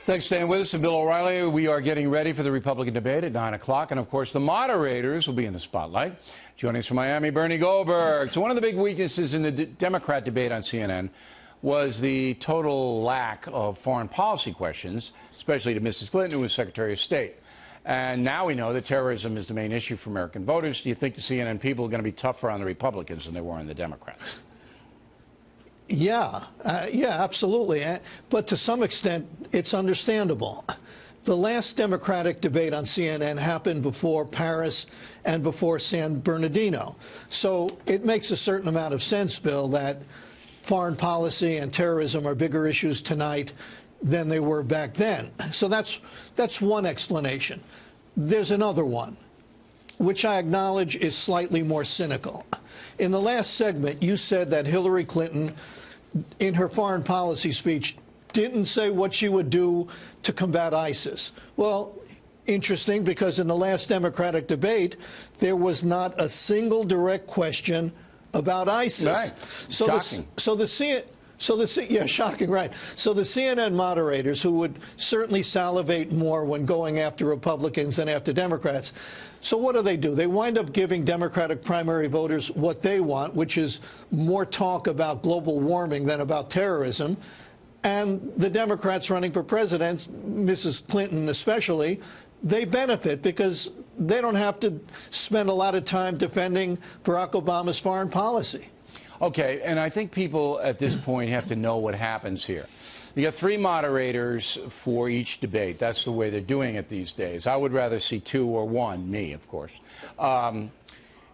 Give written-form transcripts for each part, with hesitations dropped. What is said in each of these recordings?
Thanks for staying with us. I'm Bill O'Reilly. We are getting ready for the Republican debate at 9 o'clock. And, of course, the moderators will be in the spotlight. Joining us from Miami, Bernie Goldberg. So one of the big weaknesses in the Democrat debate on CNN was the total lack of foreign policy questions, especially to Mrs. Clinton, who was Secretary of State. And now we know that terrorism is the main issue for American voters. Do you think the CNN people are going to be tougher on the Republicans than they were on the Democrats? Yeah, absolutely. But to some extent, it's understandable. The last Democratic debate on CNN happened before Paris and before San Bernardino. So it makes a certain amount of sense, Bill, that foreign policy and terrorism are bigger issues tonight than they were back then. So that's one explanation. There's another one, which I acknowledge is slightly more cynical. In the last segment, you said that Hillary Clinton, in her foreign policy speech, didn't say what she would do to combat ISIS. Well, interesting, because in the last Democratic debate, there was not a single direct question about ISIS. Right. Shocking. Yeah, shocking, right. So the CNN moderators, who would certainly salivate more when going after Republicans than after Democrats, so what do? They wind up giving Democratic primary voters what they want, which is more talk about global warming than about terrorism. And the Democrats running for president, Mrs. Clinton especially, they benefit because they don't have to spend a lot of time defending Barack Obama's foreign policy. Okay, and I think people at this point have to know what happens here. You got 3 moderators for each debate. That's the way they're doing it these days. I would rather see 2 or 1, me, of course.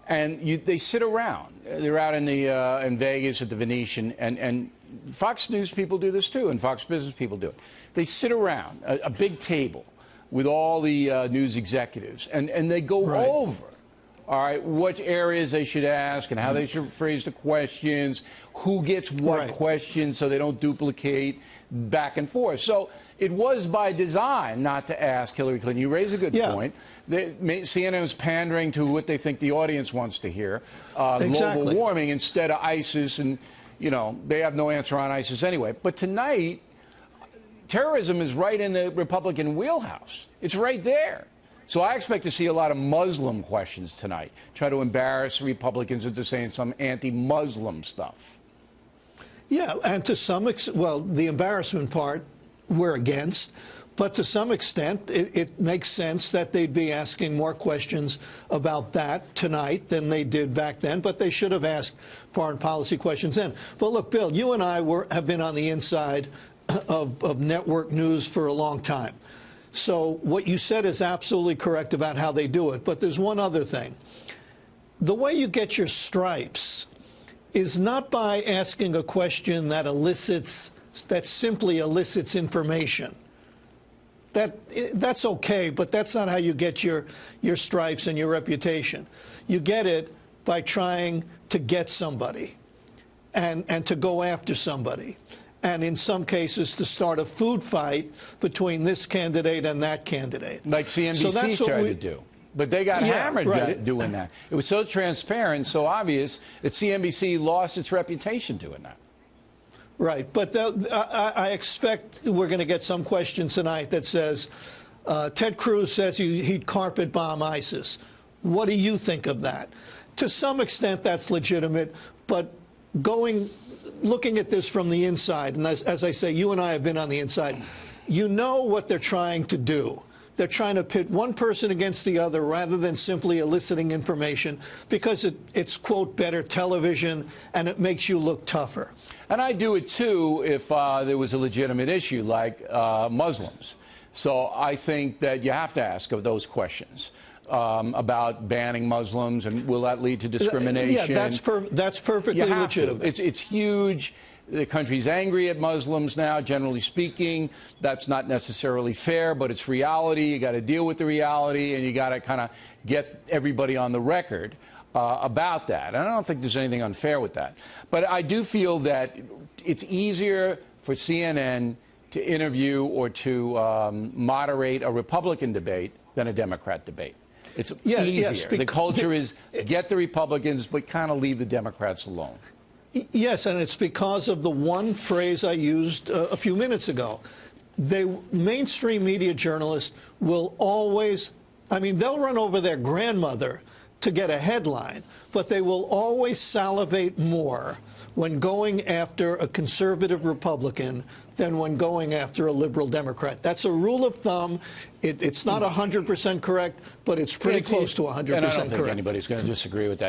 They sit around. They're out in Vegas at the Venetian, and Fox News people do this too, and Fox Business people do it. They sit around a big table with all the news executives, and they go over, all right, what areas they should ask and how they should phrase the questions, who gets what questions so they don't duplicate back and forth. So it was by design not to ask Hillary Clinton. You raise a good point. CNN is pandering to what they think the audience wants to hear, global warming instead of ISIS, and, you know, they have no answer on ISIS anyway. But tonight, terrorism is right in the Republican wheelhouse. It's right there. So I expect to see a lot of Muslim questions tonight. Try to embarrass Republicans into saying some anti-Muslim stuff. Yeah, and to some extent, well, the embarrassment part we're against, but to some extent it makes sense that they'd be asking more questions about that tonight than they did back then, but they should have asked foreign policy questions then. But look, Bill, you and I have been on the inside of network news for a long time. So what you said is absolutely correct about how they do it. But there's one other thing. The way you get your stripes is not by asking a question that simply elicits information. That's okay, but that's not how you get your stripes and your reputation. You get it by trying to get somebody and to go after somebody. And in some cases to start a food fight between this candidate and that candidate. Like CNBC tried to do. But they got hammered doing that. It was so transparent, so obvious, that CNBC lost its reputation doing that. Right. But I expect we're going to get some question tonight that says, Ted Cruz says he'd carpet bomb ISIS. What do you think of that? To some extent, that's legitimate, but looking at this from the inside, and as I say, you and I have been on the inside, you know what they're trying to do. They're trying to pit one person against the other rather than simply eliciting information because it's, quote, better television and it makes you look tougher. And I do it, too, if there was a legitimate issue like Muslims. So I think that you have to ask those questions. About banning Muslims, and will that lead to discrimination? Yeah, that's perfectly legitimate. It's huge. The country's angry at Muslims now, generally speaking. That's not necessarily fair, but it's reality. You got to deal with the reality, and you got to kind of get everybody on the record about that. And I don't think there's anything unfair with that. But I do feel that it's easier for CNN to interview or to moderate a Republican debate than a Democrat debate. It's easier. Yes, the culture is get the Republicans, but kind of leave the Democrats alone. Yes, and it's because of the one phrase I used a few minutes ago. mainstream media journalists will always, I mean, they'll run over their grandmother to get a headline, but they will always salivate more when going after a conservative Republican than when going after a liberal Democrat. That's a rule of thumb. It's not 100% correct, but it's pretty close to 100% correct. And I don't think anybody's going to disagree with that.